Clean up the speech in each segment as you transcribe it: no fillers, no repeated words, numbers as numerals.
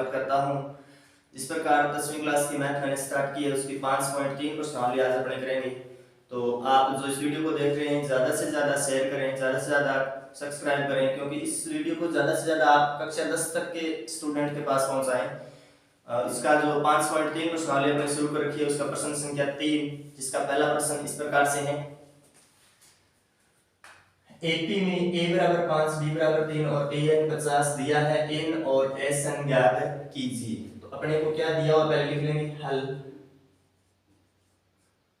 स्वागत करता हूं। जिस प्रकार 10वीं क्लास की मैथ मैंने स्टार्ट की है उसकी 5.3 प्रश्नावली आज अपने करेंगे। तो आप जो इस वीडियो को देख रहे हैं ज़्यादा से ज़्यादा शेयर करें, ज़्यादा से ज़्यादा सब्सक्राइब करें, क्योंकि इस वीडियो को ज़्यादा से ज़्यादा आप कक्षा 10 तक के स्टूडेंट के पास पहुँचाएँ। इसका जो 5.3 प्रश्नावली अपने शुरू कर रखी है उसका प्रश्न संख्या 3, जिसका पहला प्रश्न इस प्रकार से है। एपी में a बराबर 5, b बराबर 3 और an 50 दिया है। n और sn ज्ञात कीजिए। तो अपने को क्या दिया हुआ पहले लिख लेंगे हल।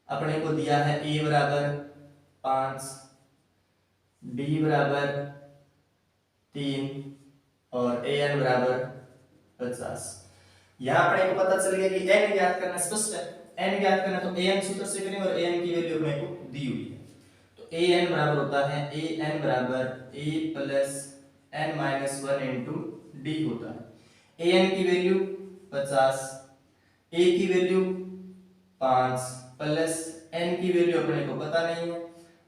अपने को दिया है a बराबर 5, b बराबर 3 और an बराबर 50। यहाँ अपने को पता चल गया कि n ज्ञात करना स्पष्ट है। n ज्ञात करना तो an सूत्र से करेंगे और an की वैल्यू अपने को दी हुई है। an बराबर होता है an बराबर a plus n minus 1 into D होता है। an की वैल्यू 50, a की वैल्यू 5 प्लस n की वैल्यू अपने को पता नहीं है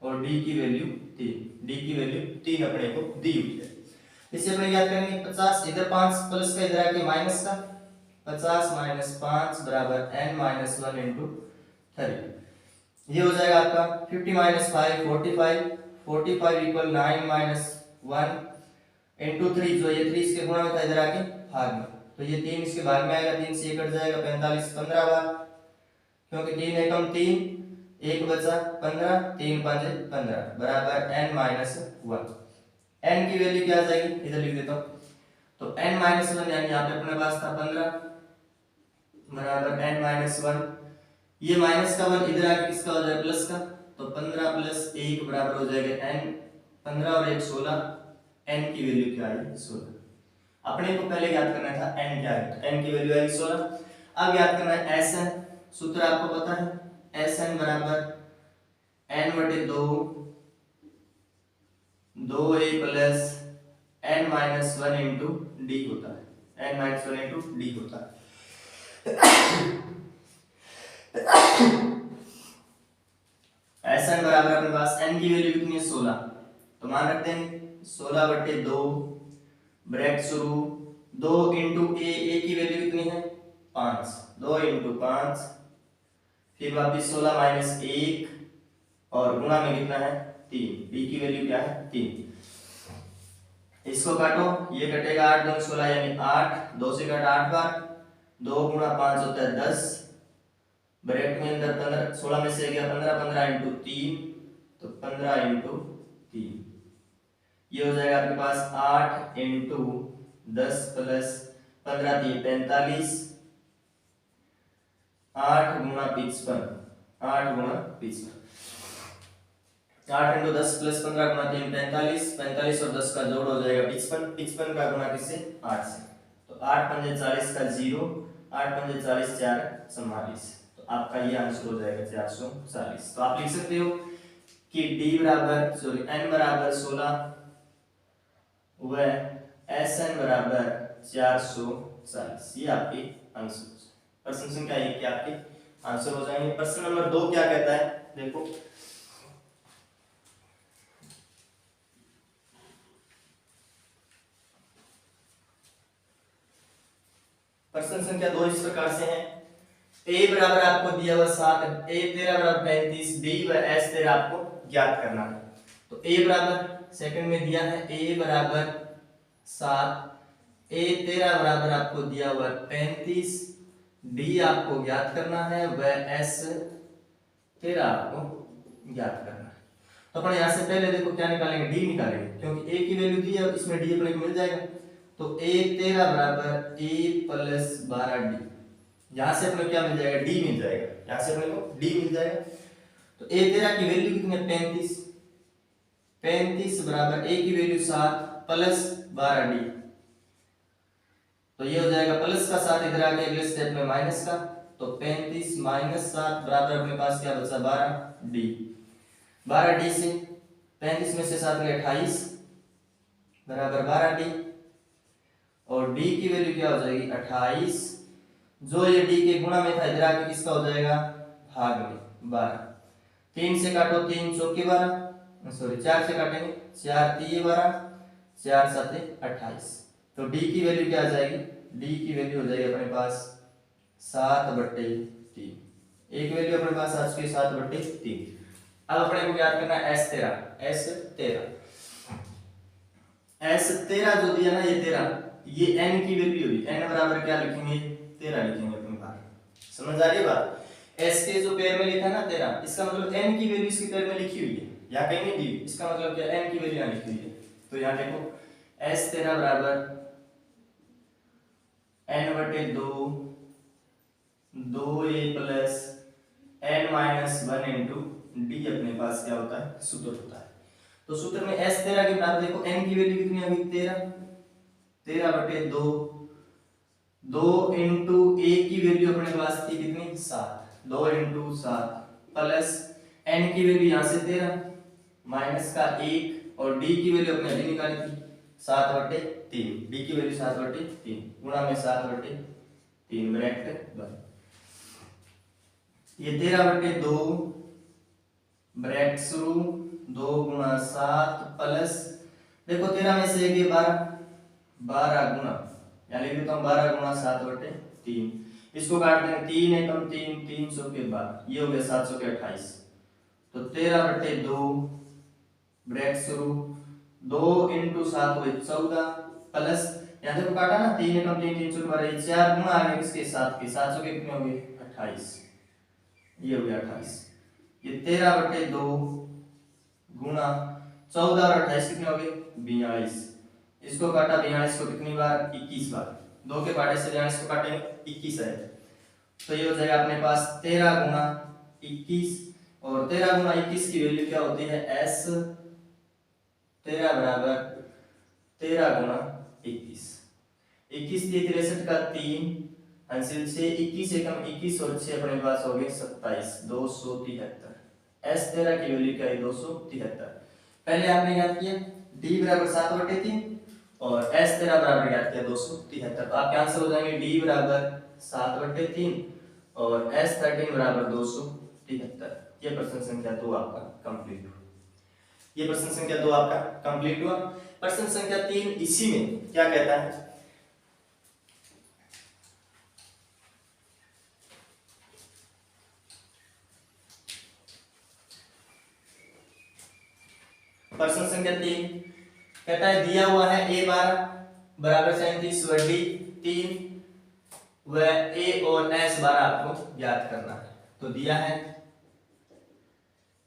और d की वैल्यू 3। d की वैल्यू 3 अपने को दी हुई है। इसे अपने याद करेंगे 50 इधर 5 प्लस का इधर आके माइनस का 50 माइनस 5 बराबर n माइनस 1 इंटू 3। ये हो जाएगा आपका 50 माइनस 5 45, 45 इक्वल 9 माइनस 1 इंटू 3। जो ये 3 इसके गुणा में था इधर आके भाग में, तो ये 3 इसके भाग में आएगा, 3 से 1 कट जाएगा 45 15 बार, क्योंकि 3 एकम 3 1 बचा 15 3 5 15 बराबर n माइनस 1। n की वैल्यू क्या आ जाएगी इधर लिख देता हूं। तो n माइनस 1 यानी यहाँ पे अपने पास था 15 बराबर n माइनस 1। ये माइनस का 1 इधर आके किसका हो जाएगा प्लस का, तो 15 प्लस 1 बराबर हो जाएगा n। 15 और 1 16, n की वैल्यू क्या आई 16। अपने को पहले याद करना था n क्या है, तो n की वैल्यू आई 16। अब याद करना है sn। सूत्र आपको पता है sn बराबर n बटे 2 2a plus n minus 1 into D होता है। n माइनस 1 इंटू डी होता है। sn बराबर अपने पास n की वैल्यू कितनी है 16, तो मान रखते हैं 16 बटे 2 ब्रैकेट शुरू 2 इंटू a की वैल्यू कितनी है 5, 2 इंटू 5 फिर वापिस 16 माइनस 1 और गुणा में कितना है 3। b की वैल्यू क्या है 3। इसको काटो, ये कटेगा 8 2 16 यानी 8, 2 से काट 8 बार, 2 गुणा 5 होता है 10, ब्रैकेट में अंदर 15 16 में से गया 15 15 इंटू 3, तो 15 इंटू 3 ये हो जाएगा आपके पास 8 इंटू 10 प्लस 15 3 45, 8 गुणा 55, 8 गुणा 55, 8 इंटू 10 प्लस 15 गुणा 3 45, 45 और 10 का जोड़ हो जाएगा 55, 55 का गुणा किससे 8 से, तो 8 पंजे 40 का 0, 8 पंजे 40 4 44, तो आपका ये आंसर हो जाएगा 440। तो आप लिख सकते हो कि n बराबर 16 व sn बराबर 440। ये आपके आंसर प्रश्न संख्या 1 के आपके आंसर हो जाएंगे। प्रश्न नंबर 2 क्या कहता है देखो, प्रश्न संख्या 2 इस प्रकार से है। a बराबर आपको दिया हुआ 7, a तेरा बराबर 35, b व s तेरा आपको ज्ञात करना है। तो a बराबर सेकंड में दिया है a बराबर 7, a तेरा बराबर आपको दिया हुआ 35, d आपको ज्ञात करना है व s तेरा आपको ज्ञात करना है। तो अपन यहाँ से पहले देखो क्या निकालेंगे d निकालेंगे, क्योंकि a की वैल्यू दी है इसमें d अपने को मिल जाएगा। तो a तेरा बराबर a प्लस 12d, यहां से अपने क्या मिल जाएगा d मिल जाएगा, यहां से अपने को d मिल जाएगा। तो a तेरा की वैल्यू कितनी है 35, 35 बराबर a की वैल्यू 7 प्लस 12d, तो ये हो जाएगा प्लस का 7 इधर आके अगले स्टेप में माइनस का, तो 35 माइनस 7 बराबर अपने पास क्या बचा 12d। 12d से 35 में से 7 गए 28 बराबर 12d, और d की वैल्यू क्या हो जाएगी 28, जो ये d के गुणा में था इधर आके किसका हो जाएगा भाग में 12। 3 से काटो 3 चौके 12, सॉरी 4 से काटेंगे 4 3 12, 4 7 28, तो d की वैल्यू क्या आ जाएगी डी की वैल्यू हो जाएगी अपने पास 7/3। एक वैल्यू अपने पास आ चुकी है 7/3। अब अपने को याद करना है S13 जो दिया ना ये 13, ये n की वैल्यू होगी। n बराबर क्या लिखेंगे 13 लिखेंगे अपने बाहर। समझ आ रही है बात? s के जो पेयर में लिखा है ना 13, इसका मतलब n की वैल्यू इसके पेयर में लिखी हुई है या कहीं नहीं दी, इसका मतलब क्या n की वैल्यू यहां लिखी हुई है। तो यहां देखो S13 बराबर n/2 2a plus n-1 into D अपने पास क्या होता है सूत्र होता है। तो सूत्र में S13 के बराबर देखो n की वैल्यू कितनी आ गई 13/2 2 इंटू a की वैल्यू अपने पास थी कितनी 7 2 इंटू 7 प्लस n की वैल्यू यहां से 13 माइनस का 1 और d की वैल्यू अपने अभी निकाली थी 7/3। d की वैल्यू 7/3 गुणा में 7/3 ब्रैकेट बंद। ये 13/2 ब्रैकेट शुरू 2 गुणा 7 प्लस देखो 13 में से 1 12 गुणा या लिख देता हूं 12 गुणा 7/3। इसको काट देंगे 3 एकम 3 300 के बाद ये हो गया 700 के 28। तो 13/2 ब्रैकेट शुरू 2 इंटू 7 हुए 14 प्लस यहां देखो काटा ना 3 एकम 3 300 के बाद 4 गुणा आ गया किसके 7 के 700 के कितने हो गए 28। ये हो गया 28। ये 13/2 गुणा 14 और 28 कितने हो गए 42। इसको काटा 42 को कितनी बार 21 बार। 2 के काटे से 42 को काटेंगे 21 है। तो ये हो जाएगा अपने पास 13 गुणा 21 और 13 गुणा 21 की वैल्यू क्या होती है S13 बराबर 13 गुणा 21। 21 3 63 का 3 हासिल से 21 एकम 21 और 6 अपने पास हो गए 27 273। S13 की वैल्यू क्या है 273। पहले आपने याद किया d बराबर 7/3 और S13 बराबर याद किया 273। तो आपके आंसर हो जाएंगे d बराबर 7/3 और S13 बराबर 273। ये प्रश्न संख्या 2 आपका कंप्लीट हुआ। ये प्रश्न संख्या 2 आपका कंप्लीट हुआ। प्रश्न संख्या 3 इसी में क्या कहता है प्रश्न संख्या 3 कहता है दिया हुआ है a12 बराबर 37 व d3 व a और s12 आपको ज्ञात करना है। तो दिया है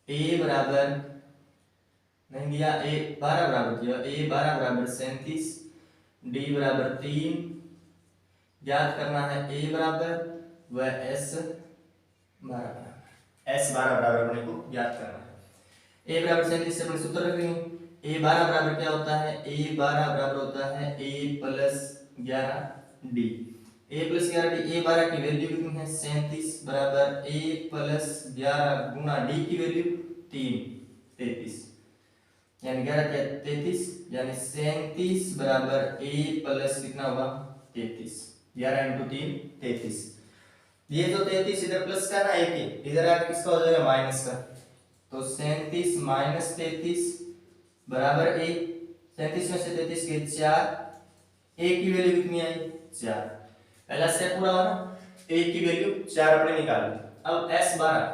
a बराबर नहीं दिया a12 बराबर दिया a12 बराबर 37 d बराबर 3 ज्ञात करना है a बराबर व s12 बराबर अपने को ज्ञात करना है। a बराबर 37 से अपने सूत्र रख लेंगे a12 बराबर क्या होता है a12 बराबर होता है a plus 11d a plus 11d a12 की वैल्यू कितनी है 37 बराबर a प्लस 11 गुणा d की वैल्यू 33 यानी 11 क्या 33 यानी 37 बराबर a प्लस कितना होगा 33 11 इंटू 3 33। ये जो 33 इधर प्लस का ना एक इधर आके किसका हो जाएगा माइनस का। तो 37 माइनस 33 बराबर 1। 37 में से 33 के 4 a की वैल्यू कितनी आई 4। पहला स्टेप पूरा हुआ ना a की वैल्यू 4 अपने निकाल ली। अब s12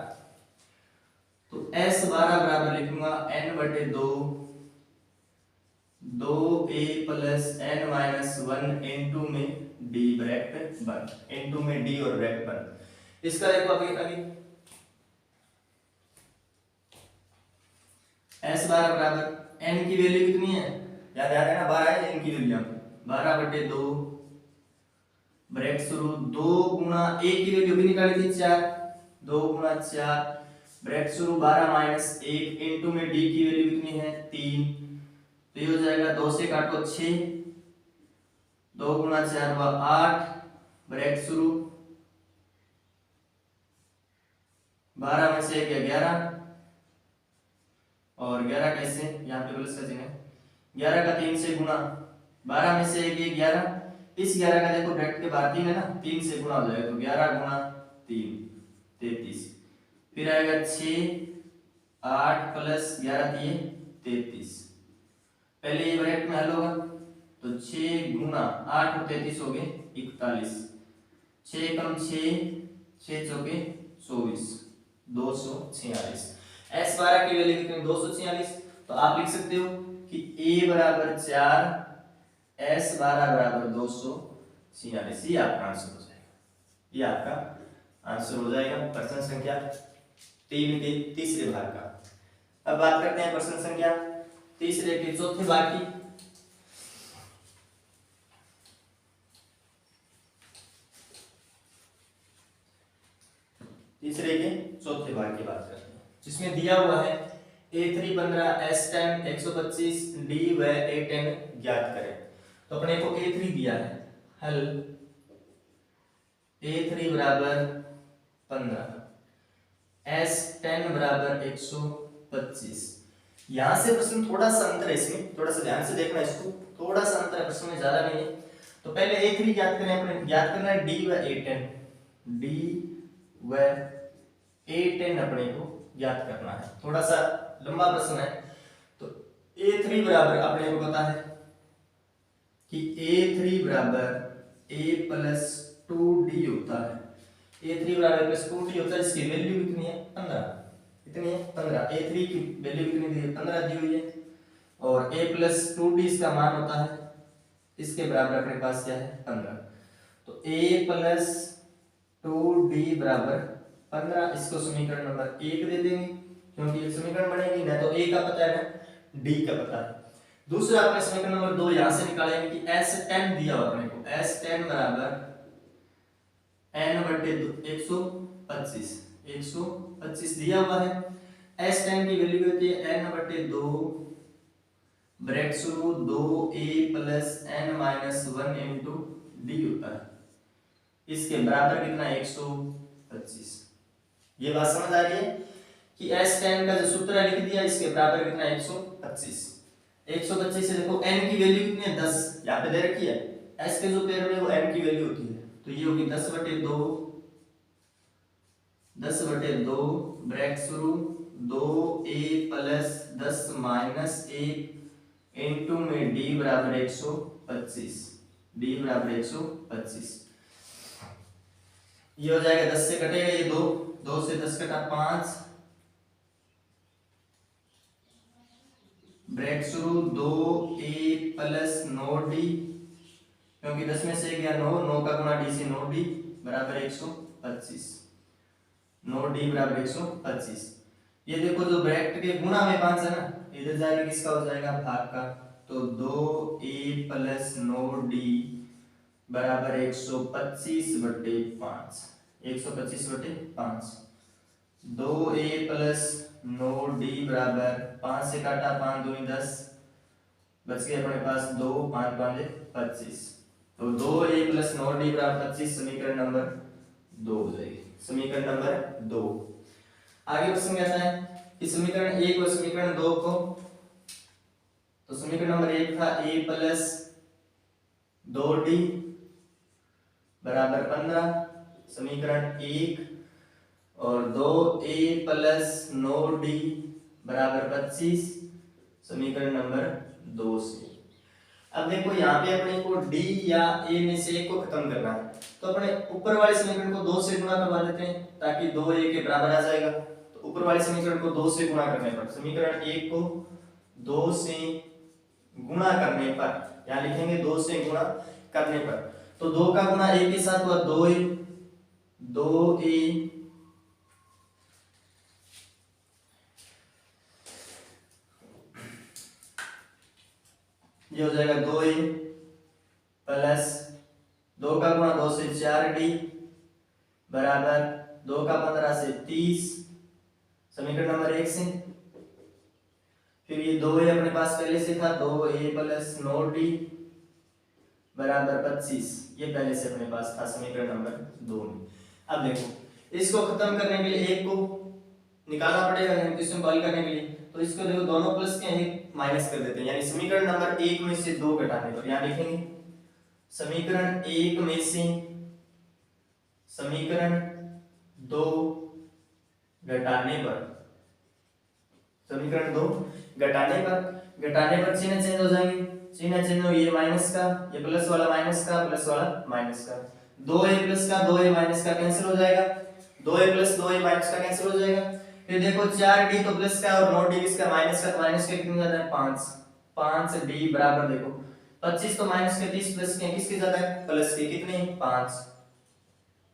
तो s12 बराबर लिखूंगा n/2 2a plus n-1 into में d ब्रैकेट बंद इनटू में d और ब्रैकेट बंद। इसका देखो अभी s12 बराबर n की वैल्यू कितनी है याद है ना 12 है n की वैल्यू 12/2 ब्रैकेट शुरू 2 गुणा a की वैल्यू भी निकाली थी 4 2 गुणा 4 ब्रैकेट शुरू 12 माइनस 1 इनटू में d की वैल्यू कितनी है 3। तो ये हो जाएगा 2 से काटो 6 2 गुणा 4 हुआ 8 ब्रैकेट शुरू 12 में से 11 और 11 कैसे यहाँ पे प्लस का चिन्ह है 11 का 3 से गुणा 12 में से 11 इस 11 का देखो ब्रैकेट के बाहर 3 है ना 3 से गुणा हो जाएगा तो 11 गुणा 3 33। फिर आएगा 6 8 प्लस 11 दिए 33। पहले ये ब्रैकेट में हल होगा तो 6 गुणा 8 और 33 हो गए 41, 6 कम 6, 6 चौके 24, 246। S12 की वैल्यू कितनी 246। तो आप लिख सकते हो कि A बराबर 4, S12 बराबर 246। ये आपका आंसर हो जाएगा, ये आपका आंसर हो जाएगा प्रश्न संख्या 3 के तीसरे भाग का। अब बात करते हैं प्रश्न संख्या तीसरे के चौथे भाग की। तीसरे के चौथे भाग की बात करते हैं, जिसमें दिया हुआ है A3 15, S10 125, D व A10 ज्ञात करें। तो अपने को A3 दिया है, हल A3 बराबर 15, S10 बराबर 125। यहां से प्रश्न थोड़ा सा अंतर है, इसमें थोड़ा सा ध्यान से देखना, इसको थोड़ा सा अंतर है प्रश्न में, ज्यादा नहीं है। तो पहले A3 ज्ञात करें, अपने ज्ञात करना है D व A10, D व A10 अपने को ज्ञात करना है। थोड़ा सा लंबा प्रश्न है। तो A3 बराबर अपने को पता है कि A3 बराबर A प्लस 2D होता है। A3 बराबर प्लस 2D होता है, इसकी वैल्यू कितनी है 15, कितनी है 15। A3 की वैल्यू कितनी दी है 15 दी हुई है, और A प्लस 2D इसका मान होता है, इसके बराबर अपने पास क्या है 15। तो A प्लस 2D बराबर 15, इसको समीकरण नंबर 1 दे देंगे, क्योंकि एक समीकरण बनेगी ना, तो A का पता है ना D का पता है। दूसरा अपने समीकरण नंबर 2 यहां से निकालेंगे कि S10 दिया हुआ अपने को, S10 बराबर n बटे 125, 125 दिया हुआ है। S10 की वैल्यू होती है n बटे 2 ब्रैकेट शुरू 2a plus n minus 1 into D होता है, इसके बराबर कितना 125। ये बात समझ आ रही है कि S10 का जो सूत्र है लिख दिया, इसके बराबर कितना 125। 125 से देखो n की वैल्यू कितनी है 10, यहाँ पे दे रखी है, s के जो पेड़ में वो n की वैल्यू होती है, तो ये होगी 10 बटे 2, 10 बटे 2 ब्रैकेट शुरू 2a प्लस 10 माइनस 1 इंटू में d बराबर 125, d बराबर 125। ये हो जाएगा 10 से कटेगा ये 2, 2 से 10 कटा 5, ब्रैकेट शुरू 2a प्लस 9d, क्योंकि 10 में से गया 9, 9 का गुणा d से 9d बराबर 125, 9d बराबर 125। ये देखो जो ब्रैकेट के गुणा में 5 है ना, इधर जाएगा किसका हो जाएगा भाग का, तो 2a प्लस 9d बराबर 125 बटे 5, 125 बटे 5। 2a प्लस 9d बराबर 5 से काटा 5 दूनी 10, बच गया अपने पास 2, 5 5 25। तो 2a प्लस 9d बराबर 25 समीकरण नंबर 2 हो जाएगी, समीकरण नंबर 2। आगे प्रश्न कहता है कि समीकरण 1 और समीकरण 2 को, तो समीकरण नंबर 1 था a प्लस 2d बराबर 15, समीकरण 1, और 2a प्लस 9d बराबर 25 समीकरण नंबर 2 से। अब देखो यहाँ पे अपने को d या a में से एक को खत्म करना है, तो अपने ऊपर वाले समीकरण को 2 से गुणा करवा देते हैं ताकि 2a के बराबर आ जाएगा। तो ऊपर वाले समीकरण को 2 से गुणा करने पर, समीकरण 1 को 2 से गुणा करने पर, यहाँ लिखेंगे 2 से गुणा करने पर, तो 2 का गुणा a के साथ हुआ 2a, 2a ये हो जाएगा 2a प्लस 2 का गुणा 2 से 4d बराबर 2 का 15 से 30 समीकरण नंबर 1 से। फिर ये 2a अपने पास पहले से था, 2a प्लस 9d बराबर 25, ये पहले से अपने पास था समीकरण नंबर 2 में। अब देखो इसको खत्म करने के लिए एक को निकालना पड़ेगा, यानी कि सिंपल करने के लिए, तो इसको देखो दोनों प्लस के एक माइनस कर देते हैं, यानी समीकरण नंबर 1 में से 2 घटाने पर, यहां लिखेंगे समीकरण 1 में से समीकरण 2 घटाने पर समीकरण 2 घटाने पर चिन्ह चेंज हो जाएंगे, चिन्ह चेंज हो, ये माइनस का, ये प्लस वाला माइनस का, प्लस वाला माइनस का, 2a प्लस का 2a माइनस का कैंसिल हो जाएगा, 2a प्लस 2a माइनस का कैंसिल हो जाएगा। फिर देखो 4d तो प्लस का और 9d किसका माइनस का, तो माइनस का कितना जाता है 5, 5d बराबर देखो 25 तो माइनस के 30 प्लस के किसके जाता है प्लस के, कितने 5,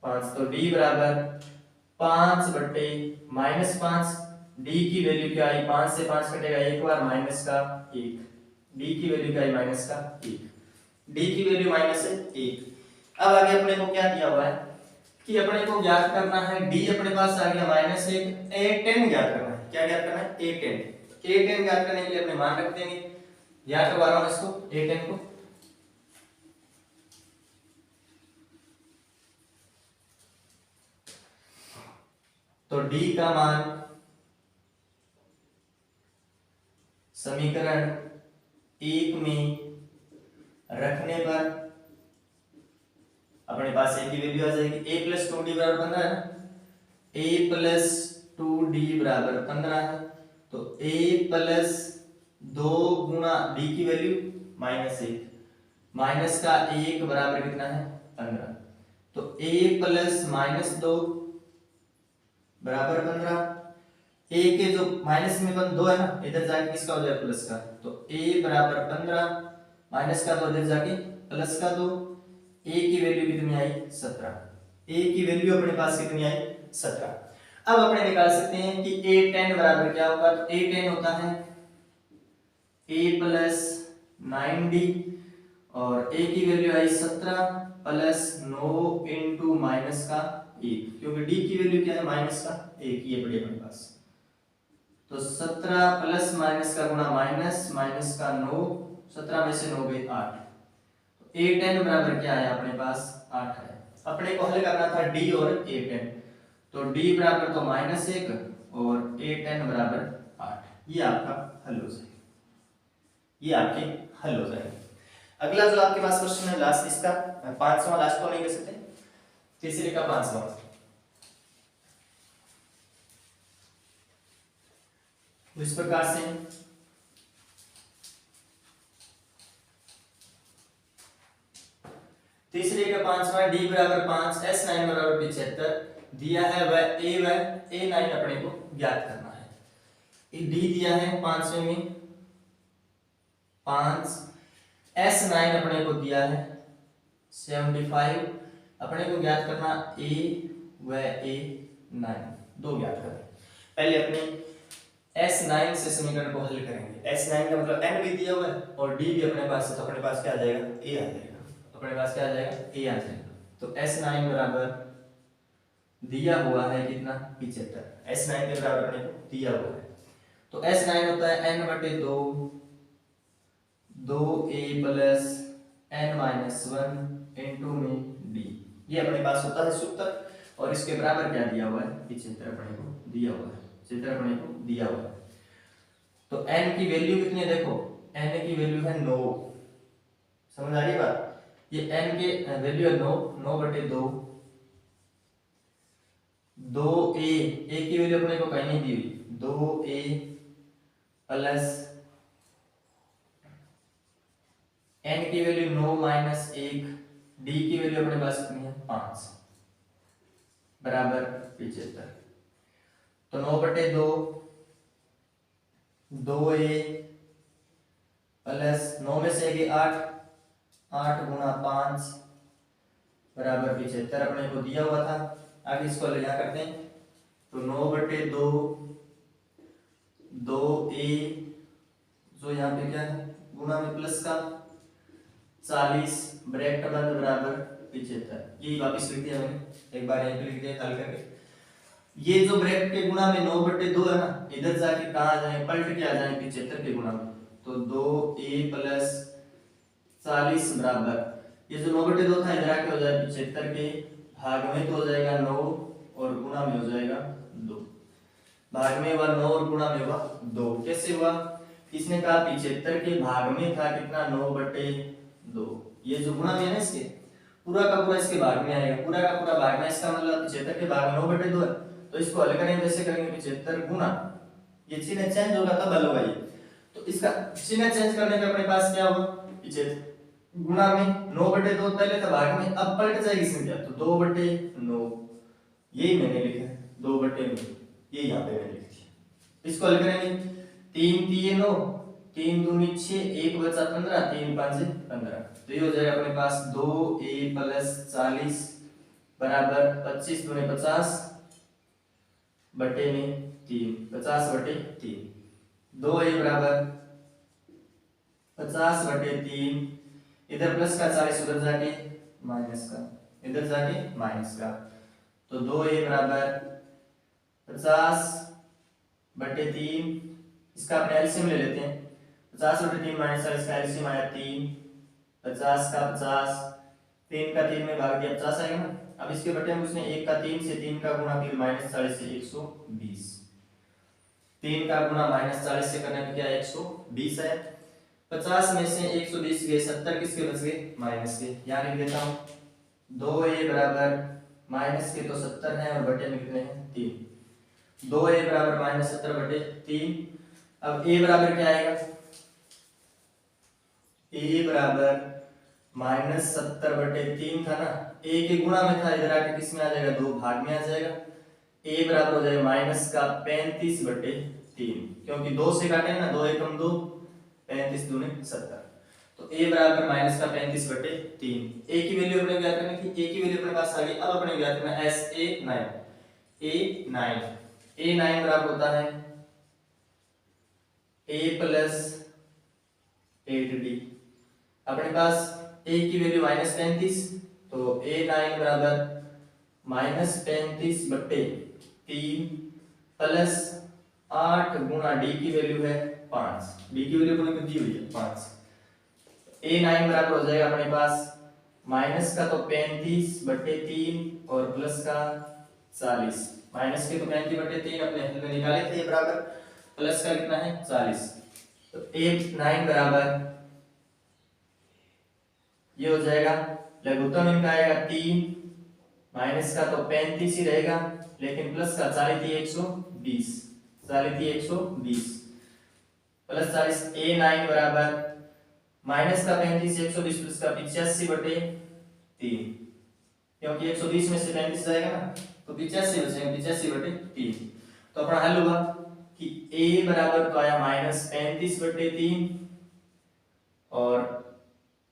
5 तो d बराबर 5 बटे माइनस 5, d की वैल्यू क्या आई, 5 से 5 कटेगा एक बार माइनस का 1, d की वैल्यू क्या आई माइनस का 1, d की वैल्यू माइनस है 1। अब आगे अपने को क्या दिया हुआ है कि अपने को ज्ञात करना है d, अपने पास आ गया माइनस 1, a10 ज्ञात करना है, क्या ज्ञात करना है a10, a10 ज्ञात करने के लिए अपने मान रख देंगे, याद करवा रहा हूं इसको a10 को, तो d का मान समीकरण 1 में रखने पर अपने पास a की वैल्यू आ जाएगी, a प्लस 2d बराबर 15 है ना, a प्लस 2d बराबर 15 है, तो a प्लस 2 गुना d की वैल्यू माइनस 1, माइनस का 1 बराबर कितना है 15, तो a प्लस माइनस 2 बराबर 15, a के जो माइनस में 2 है ना, इधर जाके किसका हो जाएगा प्लस का, तो a बराबर 15 माइनस का 2 इधर जाके प्लस का 2, a की वैल्यू कितनी आई 17, a की वैल्यू अपने पास कितनी आई 17। अब अपने निकाल सकते हैं कि a10 बराबर क्या होगा, तो a10 होता है a प्लस 9d और a की वैल्यू आई 17 प्लस 9 इंटू माइनस का 1, क्योंकि d की वैल्यू क्या है माइनस का 1, ये पड़ी अपने पास, तो 17 प्लस माइनस का गुणा माइनस, माइनस का 9, 17 में से 9 गए 8, तो a10 बराबर क्या आया अपने पास 8 है। अपने को हल करना था d और a10, तो d बराबर तो माइनस 1 और a10 बराबर 8, ये आपका हल हो जाएगा, ये आपके हल हो जाएगा। अगला जो आपके पास क्वेश्चन है लास्ट, इसका 5वां लास्ट तो नहीं कर सकते, तीसरे का 5वां, इस प्रकार से तीसरे का 5वां, d बराबर 5, s9 बराबर 75 दिया है, वह a9 अपने को ज्ञात करना है, d दिया है 5वें में 5, s9 अपने को दिया है 75, अपने को ज्ञात करना a व a9 दो ज्ञात करें। पहले अपने s9 से समीकरण को हल करेंगे, s9 का मतलब n भी दिया हुआ है और d भी अपने पास है, तो अपने पास क्या आ जाएगा a आ जाएगा, अपने पास क्या आ जाएगा a आ जाएगा, तो s9 बराबर दिया हुआ है कितना 75, s9 के बराबर अपने को दिया हुआ है, तो s9 होता है n बटे 2, 2a plus n minus 1 into में d, ये अपने पास होता है सूत्र, और इसके बराबर क्या दिया हुआ है 75 अपने को दिया हुआ है, 75 अपने को दिया हुआ है, तो n की वैल्यू कितनी है देखो, n की वैल्यू है 9, समझ आ रही बात, ये n के वैल्यू है 9, 9 बटे 2, 2a, a की वैल्यू अपने को कहीं नहीं दी हुई, 2a प्लस n की वैल्यू 9 माइनस 1, d की वैल्यू अपने पास कितनी है 5 बराबर 75, तो 9 बटे 2, 2a प्लस 9 में से 8, 8 गुना 5 बराबर 75 अपने को दिया हुआ था, आगे इसको ले जा करते हैं, तो 9 बटे 2, 2a जो यहाँ पे क्या है गुणा में प्लस का 40 ब्रैकेट बंद बराबर 75, यही वापस लिख दिया मैंने, एक बार यहीं पे लिख दिया हल करके, ये जो ब्रैकेट के गुणा में 9 बटे 2 है ना, इधर जाके कहाँ आ जाए पलट के आ जाए 75 के गुणा में, तो 2a प्लस 40 बराबर, ये जो 9 बटे 2 था इधर आके हो जाए 75 के भाग में, तो हो जाएगा 9 और गुणा में हो जाएगा 2, भाग में हुआ 9 और गुणा में हुआ 2, कैसे हुआ, इसने कहा 75 के भाग में था कितना 9 बटे 2, ये जो गुणा में है ना इसके पूरा का पूरा इसके भाग में आएगा, पूरा का पूरा भाग में, इसका मतलब 75 के भाग में 9 बटे 2 है, तो इसको हल करेंगे जैसे करेंगे 75 गुना ये चिन्ह चेंज होगा तब हल होगा ये। तो इसका चिन्ह चेंज करने पे अपने पास क्या होगा, पीछे गुणा में 9/2 पहले था भाग में, अब पलट जाएगी संख्या तो 2/9, यही मैंने लिखा है 2/9, ये यहाँ पे मैंने लिख दिया। इसको हल करेंगे 3 3 9, 3 दूनी 6, 1 बचा 15, 3 5 15, तो ये हो जाएगा अपने पास 2a + 40 बराबर 25 दूनी 50 बटे में 3, 50/3, 2a बराबर 50/3, इधर प्लस का 40 उधर जाके माइनस का, इधर जाके माइनस का, तो 2a बराबर 50/3, इसका अपने एलसीएम ले लेते हैं, 50/3 - 40 का एलसीएम आया 3, 50 का 50, 3 का 3 में भाग दिया 50 आएगा ना। अब इसके बटे में उसने 1 का 3 से 3 का गुणा फिर -40 से 120, 3 का गुणा -40 से करने पे क्या 120 है, 50 में से 120 गए 70, किसके बच गए माइनस के, यहाँ लिख देता हूँ 2a बराबर माइनस के तो 70 है और बटे में कितने हैं 3, 2a बराबर -70/3। अब a बराबर क्या आएगा, a बराबर -70/3 था ना, a के गुणा में था, इधर आके किस में आ जाएगा 2 भाग में आ जाएगा, a बराबर हो जाएगा -35/3, क्योंकि 2 से काटेंगे ना, 2 एकम 2, 35 दूनी 70, तो a बराबर -35/3। a की वैल्यू अपने ज्ञात करनी थी, a की वैल्यू अपने पास आ गई। अब अपने ज्ञात करना a9 बराबर होता है a + 8d, अपने पास a की वैल्यू -35, तो a9 बराबर -35/3 प्लस 8 गुणा d की वैल्यू है 5, d की वैल्यू अपने को दी हुई है 5, a9 बराबर हो जाएगा अपने पास माइनस का तो 35/3 और प्लस का 40, माइनस के तो 35/3 अपने हल में निकाले थे बराबर, प्लस का कितना है 40, तो a9 बराबर ये हो जाएगा, लघुत्तम इनका आएगा 3, माइनस का तो 35 ही रहेगा, लेकिन प्लस का 40 प्लस 40, a9 बराबर माइनस का 35 120 प्लस का 85/3, क्योंकि 120 में से 35 जाएगा ना, तो 85 बचेगा, 85/3। तो अपना हल हुआ कि a बराबर तो आया -35/3 और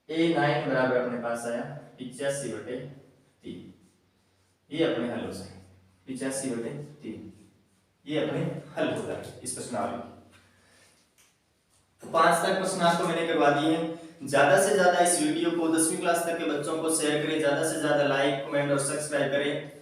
a9 बराबर अपने पास आया 85/3, ये अपने हल हो जाएंगे 85/3, ये अपने हल हो जाएंगे इस प्रश्नावली। तो 5 तक प्रश्न आपको मैंने करवा दिए हैं। ज्यादा से ज्यादा इस वीडियो को 10वीं क्लास तक के बच्चों को शेयर करें, ज्यादा से ज्यादा लाइक कमेंट और सब्सक्राइब करें।